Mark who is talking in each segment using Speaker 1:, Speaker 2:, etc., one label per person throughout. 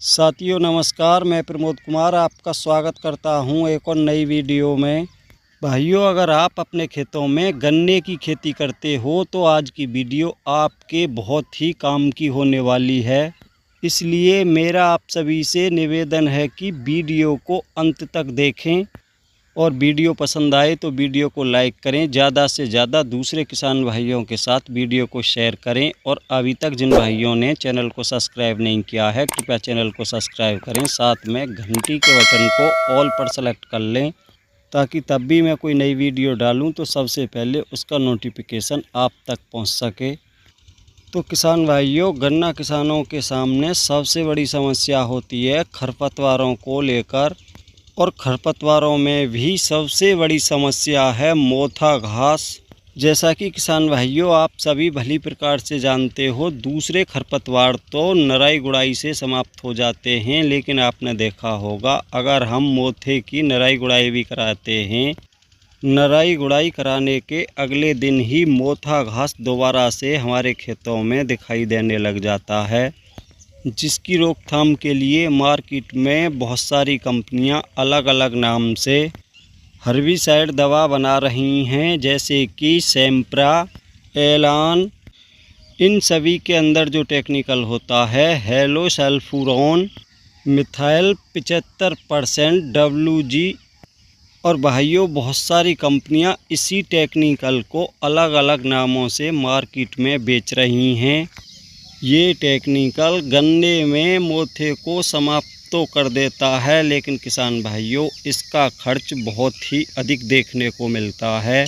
Speaker 1: साथियों नमस्कार, मैं प्रमोद कुमार आपका स्वागत करता हूं एक और नई वीडियो में। भाइयों, अगर आप अपने खेतों में गन्ने की खेती करते हो तो आज की वीडियो आपके बहुत ही काम की होने वाली है। इसलिए मेरा आप सभी से निवेदन है कि वीडियो को अंत तक देखें और वीडियो पसंद आए तो वीडियो को लाइक करें, ज़्यादा से ज़्यादा दूसरे किसान भाइयों के साथ वीडियो को शेयर करें। और अभी तक जिन भाइयों ने चैनल को सब्सक्राइब नहीं किया है कृपया चैनल को सब्सक्राइब करें, साथ में घंटी के बटन को ऑल पर सेलेक्ट कर लें ताकि तब भी मैं कोई नई वीडियो डालूं तो सबसे पहले उसका नोटिफिकेशन आप तक पहुंच सके। तो किसान भाइयों, गन्ना किसानों के सामने सबसे बड़ी समस्या होती है खरपतवारों को लेकर, और खरपतवारों में भी सबसे बड़ी समस्या है मोथा घास। जैसा कि किसान भाइयों आप सभी भली प्रकार से जानते हो, दूसरे खरपतवार तो नराई गुड़ाई से समाप्त हो जाते हैं, लेकिन आपने देखा होगा अगर हम मोथे की नराई गुड़ाई भी कराते हैं, नराई गुड़ाई कराने के अगले दिन ही मोथा घास दोबारा से हमारे खेतों में दिखाई देने लग जाता है, जिसकी रोकथाम के लिए मार्केट में बहुत सारी कंपनियां अलग अलग नाम से हर्बिसाइड दवा बना रही हैं, जैसे कि सैम्प्रा, एलान। इन सभी के अंदर जो टेक्निकल होता है हेलोसल्फूरोन, मिथाइल 75% WG। और भाइयों, बहुत सारी कंपनियां इसी टेक्निकल को अलग अलग नामों से मार्केट में बेच रही हैं। ये टेक्निकल गन्ने में मोथे को समाप्त तो कर देता है, लेकिन किसान भाइयों इसका खर्च बहुत ही अधिक देखने को मिलता है।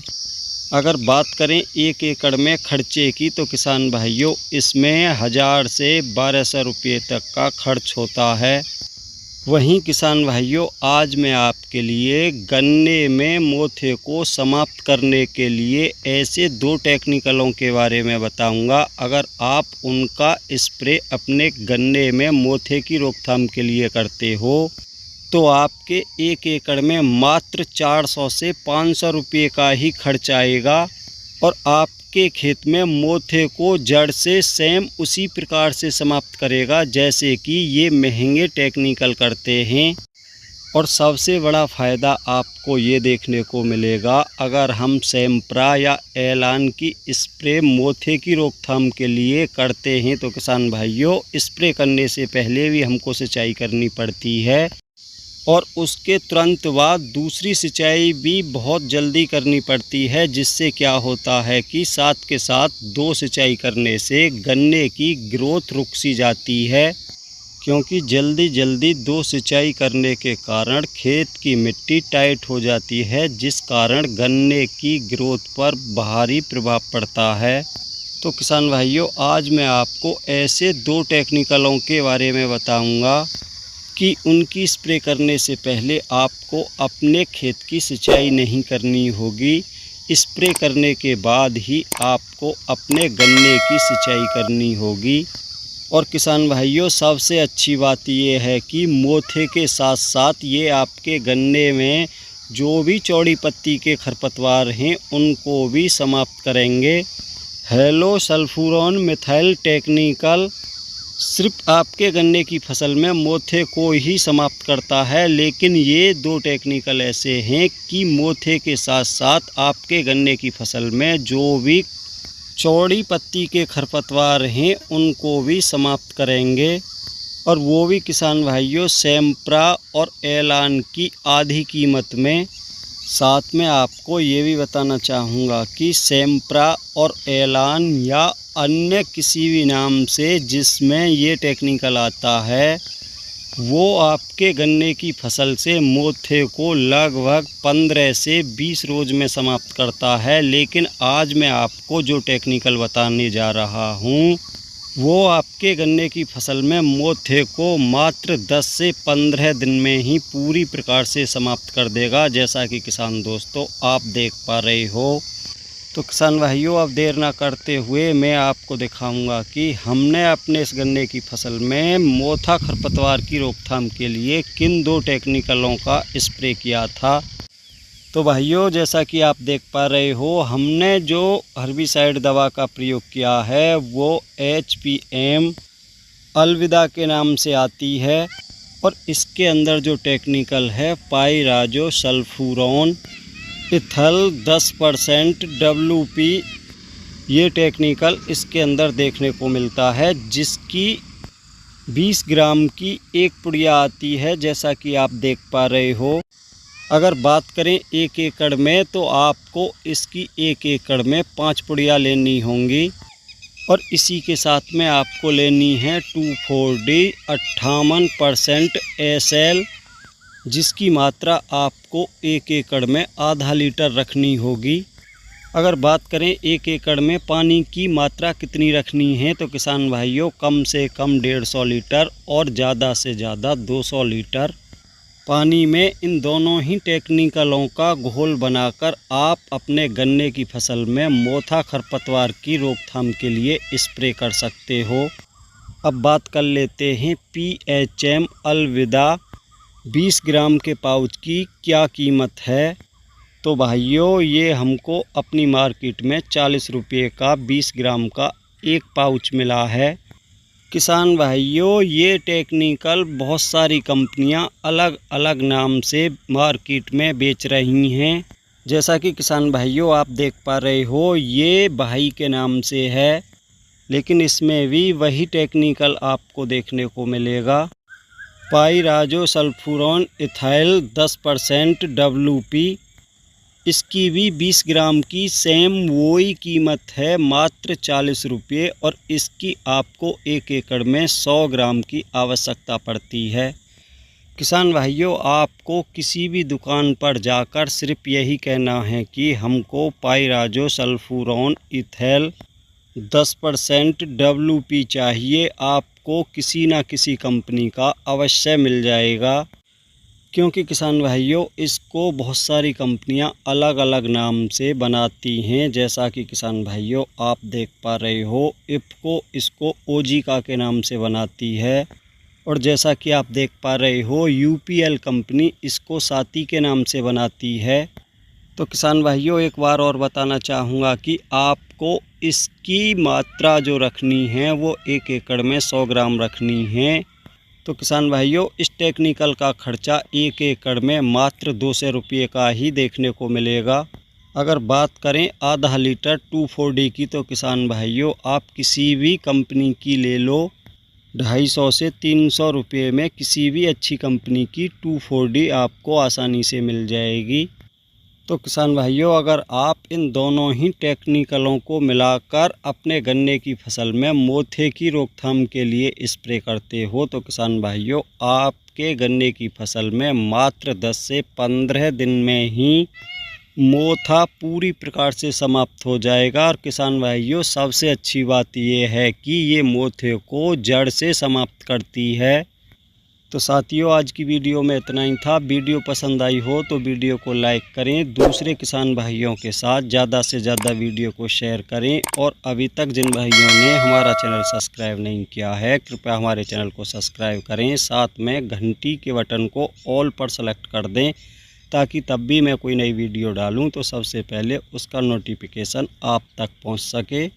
Speaker 1: अगर बात करें 1 एकड़ में खर्चे की तो किसान भाइयों इसमें 1000 से 1200 रुपये तक का खर्च होता है। वहीं किसान भाइयों आज मैं आपके लिए गन्ने में मोथे को समाप्त करने के लिए ऐसे 2 टेक्निकलों के बारे में बताऊंगा। अगर आप उनका स्प्रे अपने गन्ने में मोथे की रोकथाम के लिए करते हो तो आपके 1 एकड़ में मात्र 400 से 500 रुपये का ही खर्च आएगा, और आपके खेत में मोथे को जड़ से सेम उसी प्रकार से समाप्त करेगा जैसे कि ये महंगे टेक्निकल करते हैं। और सबसे बड़ा फ़ायदा आपको ये देखने को मिलेगा, अगर हम सैम्प्रा या एलान की स्प्रे मोथे की रोकथाम के लिए करते हैं तो किसान भाइयों स्प्रे करने से पहले भी हमको सिंचाई करनी पड़ती है, और उसके तुरंत बाद दूसरी सिंचाई भी बहुत जल्दी करनी पड़ती है, जिससे क्या होता है कि साथ के साथ 2 सिंचाई करने से गन्ने की ग्रोथ रुक सी जाती है, क्योंकि जल्दी 2 सिंचाई करने के कारण खेत की मिट्टी टाइट हो जाती है, जिस कारण गन्ने की ग्रोथ पर भारी प्रभाव पड़ता है। तो किसान भाइयों आज मैं आपको ऐसे 2 टेक्निकलों के बारे में बताऊंगा कि उनकी स्प्रे करने से पहले आपको अपने खेत की सिंचाई नहीं करनी होगी, स्प्रे करने के बाद ही आपको अपने गन्ने की सिंचाई करनी होगी। और किसान भाइयों सबसे अच्छी बात ये है कि मोथे के साथ साथ ये आपके गन्ने में जो भी चौड़ी पत्ती के खरपतवार हैं उनको भी समाप्त करेंगे। हेलोसल्फूरोन मिथाइल टेक्निकल सिर्फ आपके गन्ने की फसल में मोथे को ही समाप्त करता है, लेकिन ये 2 टेक्निकल ऐसे हैं कि मोथे के साथ साथ आपके गन्ने की फसल में जो भी चौड़ी पत्ती के खरपतवार हैं उनको भी समाप्त करेंगे, और वो भी किसान भाइयों सैम्प्रा और एलान की आधी कीमत में। साथ में आपको ये भी बताना चाहूँगा कि सैम्प्रा और एलान या अन्य किसी भी नाम से जिसमें ये टेक्निकल आता है वो आपके गन्ने की फसल से मोथे को लगभग 15 से 20 रोज़ में समाप्त करता है, लेकिन आज मैं आपको जो टेक्निकल बताने जा रहा हूँ वो आपके गन्ने की फसल में मोथे को मात्र 10 से 15 दिन में ही पूरी प्रकार से समाप्त कर देगा, जैसा कि किसान दोस्तों आप देख पा रहे हो। तो किसान भाइयों अब देर ना करते हुए मैं आपको दिखाऊंगा कि हमने अपने इस गन्ने की फसल में मोथा खरपतवार की रोकथाम के लिए किन 2 टेक्निकलों का स्प्रे किया था। तो भाइयों जैसा कि आप देख पा रहे हो हमने जो हर्बिसाइड दवा का प्रयोग किया है वो HPM अलविदा के नाम से आती है और इसके अंदर जो टेक्निकल है पाइराजो सल्फ्यूरॉन इथल 10% WP, ये टेक्निकल इसके अंदर देखने को मिलता है, जिसकी 20 ग्राम की एक पुड़िया आती है, जैसा कि आप देख पा रहे हो। अगर बात करें 1 एकड़ में तो आपको इसकी 1 एकड़ में 5 पुड़िया लेनी होंगी और इसी के साथ में आपको लेनी है 2,4-D 58% SL, जिसकी मात्रा आपको 1 एकड़ में आधा लीटर रखनी होगी। अगर बात करें 1 एकड़ में पानी की मात्रा कितनी रखनी है तो किसान भाइयों कम से कम 150 लीटर और ज़्यादा से ज़्यादा 200 लीटर पानी में इन दोनों ही टेक्निकलों का घोल बनाकर आप अपने गन्ने की फसल में मोथा खरपतवार की रोकथाम के लिए स्प्रे कर सकते हो। अब बात कर लेते हैं PHM अलविदा 20 ग्राम के पाउच की क्या कीमत है। तो भाइयों ये हमको अपनी मार्केट में 40 रुपये का 20 ग्राम का एक पाउच मिला है। किसान भाइयों ये टेक्निकल बहुत सारी कंपनियां अलग अलग नाम से मार्केट में बेच रही हैं, जैसा कि किसान भाइयों आप देख पा रहे हो ये भाई के नाम से है, लेकिन इसमें भी वही टेक्निकल आपको देखने को मिलेगा। पाइराजो सल्फ्यूरॉन इथाइल 10% WP, इसकी भी 20 ग्राम की सेम वही कीमत है, मात्र 40 रुपये, और इसकी आपको 1 एकड़ में 100 ग्राम की आवश्यकता पड़ती है। किसान भाइयों आपको किसी भी दुकान पर जाकर सिर्फ यही कहना है कि हमको पाइराजो सल्फ्यूरॉन इथैल 10% WP चाहिए, आपको किसी न किसी कंपनी का अवश्य मिल जाएगा, क्योंकि किसान भाइयों इसको बहुत सारी कंपनियां अलग अलग नाम से बनाती हैं, जैसा कि किसान भाइयों आप देख पा रहे हो इफ़को इसको ओजिका के नाम से बनाती है, और जैसा कि आप देख पा रहे हो UPL कंपनी इसको साथी के नाम से बनाती है। तो किसान भाइयों एक बार और बताना चाहूँगा कि आपको इसकी मात्रा जो रखनी है वो 1 एकड़ में 100 ग्राम रखनी है। तो किसान भाइयों इस टेक्निकल का खर्चा 1 एकड़ में मात्र 200 रुपये का ही देखने को मिलेगा। अगर बात करें आधा लीटर 2,4-D की तो किसान भाइयों आप किसी भी कंपनी की ले लो, 250 से 300 रुपये में किसी भी अच्छी कंपनी की 2,4-D आपको आसानी से मिल जाएगी। तो किसान भाइयों अगर आप इन दोनों ही टेक्निकलों को मिलाकर अपने गन्ने की फसल में मोथे की रोकथाम के लिए स्प्रे करते हो तो किसान भाइयों आपके गन्ने की फसल में मात्र 10 से 15 दिन में ही मोथा पूरी प्रकार से समाप्त हो जाएगा। और किसान भाइयों सबसे अच्छी बात यह है कि ये मोथे को जड़ से समाप्त करती है। तो साथियों आज की वीडियो में इतना ही था। वीडियो पसंद आई हो तो वीडियो को लाइक करें, दूसरे किसान भाइयों के साथ ज़्यादा से ज़्यादा वीडियो को शेयर करें, और अभी तक जिन भाइयों ने हमारा चैनल सब्सक्राइब नहीं किया है कृपया हमारे चैनल को सब्सक्राइब करें, साथ में घंटी के बटन को ऑल पर सेलेक्ट कर दें, ताकि तब भी मैं कोई नई वीडियो डालूँ तो सबसे पहले उसका नोटिफिकेशन आप तक पहुँच सके।